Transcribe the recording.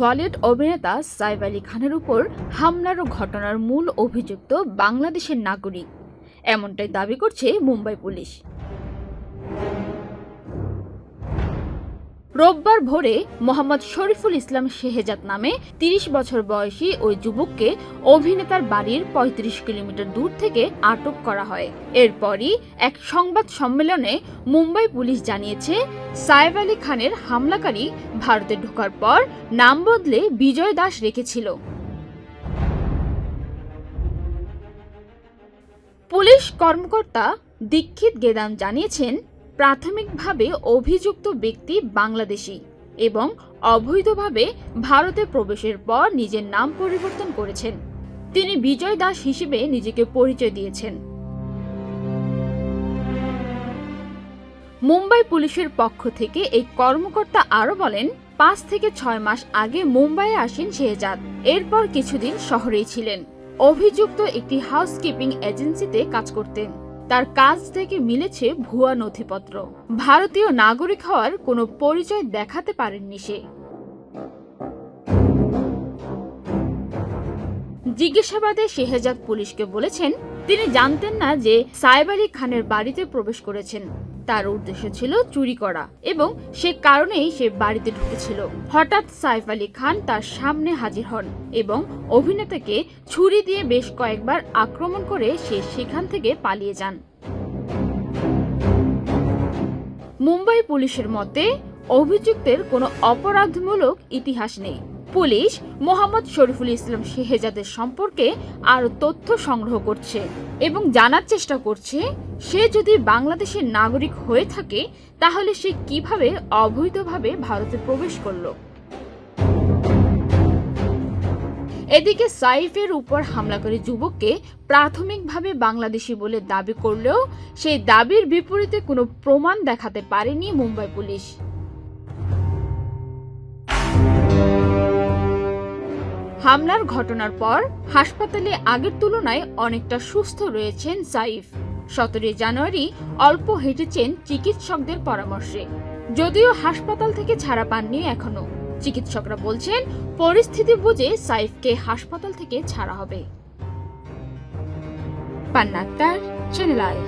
বলিউড অভিনেতা সাইফ আলী খানের উপর হামলার ঘটনার মূল অভিযুক্ত বাংলাদেশের নাগরিক, এমনটাই দাবি করছে মুম্বাই পুলিশ। রোববার ভোরে মোহাম্মদ শরীফুল ইসলাম শেহজাদ নামে ৩০ বছর বয়সী ওই যুবককে অভিনেতার বাড়ির ৩৫ কিলোমিটার দূর থেকে আটক করা হয়। এরপরই এক সংবাদ সম্মেলনে মুম্বাই পুলিশ জানিয়েছে, সাইফ আলী খানের হামলাকারী ভারতে ঢোকার পর নাম বদলে বিজয় দাস রেখেছিল। পুলিশ কর্মকর্তা দীক্ষিত গেদাম জানিয়েছেন, প্রাথমিকভাবে অভিযুক্ত ব্যক্তি বাংলাদেশী এবং অবৈধভাবে ভারতে প্রবেশের পর নিজের নাম পরিবর্তন করেছেন। তিনি বিজয় দাস হিসেবে নিজেকে পরিচয় দিয়েছেন। মুম্বাই পুলিশের পক্ষ থেকে এই কর্মকর্তা আরও বলেন, ৫ থেকে ৬ মাস আগে মুম্বাইয়ে আসেন শেহজাদ। এরপর কিছুদিন শহরেই ছিলেন। অভিযুক্ত একটি হাউসকিপিং এজেন্সিতে কাজ করতেন। তার কাজ থেকে মিলেছে ভুয়া নথিপত্র। ভারতীয় নাগরিক হওয়ার কোনো পরিচয় দেখাতে পারেননি সে। জিজ্ঞাসাবাদে শেহজাদ পুলিশকে বলেছেন, তিনি জানতেন না যে সাইফ আলী খানের বাড়িতে প্রবেশ করেছেন। তার উদ্দেশ্য ছিল চুরি করা এবং সে কারণেই সে বাড়িতে ঢুকেছিল। হঠাৎ সাইফ আলী খান তার সামনে হাজির হন এবং অভিনেতাকে ছুরি দিয়ে বেশ কয়েকবার আক্রমণ করে সে সেখান থেকে পালিয়ে যান। মুম্বাই পুলিশের মতে, অভিযুক্তের কোনো অপরাধমূলক ইতিহাস নেই। পুলিশ মোহাম্মদ শরীফুল ইসলাম শেহজাদের সম্পর্কে আরও তথ্য সংগ্রহ করছে এবং জানার চেষ্টা করছে, সে যদি বাংলাদেশের নাগরিক হয়ে থাকে তাহলে সে কিভাবে অবৈধভাবে ভারতে প্রবেশ করল। এদিকে সাইফের উপর হামলাকারী যুবককে প্রাথমিকভাবে বাংলাদেশি বলে দাবি করলেও সেই দাবির বিপরীতে কোনো প্রমাণ দেখাতে পারেনি মুম্বাই পুলিশ। হামলার ঘটনার পর হাসপাতালে আগের তুলনায় অনেকটা সুস্থ রয়েছেন সাইফ। ১৭ জানুয়ারি অল্প হেঁটেছেন চিকিৎসকদের পরামর্শে। যদিও হাসপাতাল থেকে ছাড়া পাননি এখনো। চিকিৎসকরা বলছেন, পরিস্থিতি বুঝে সাইফকে হাসপাতাল থেকে ছাড়া হবে। পান্না আক্তার, চ্যানেল আই।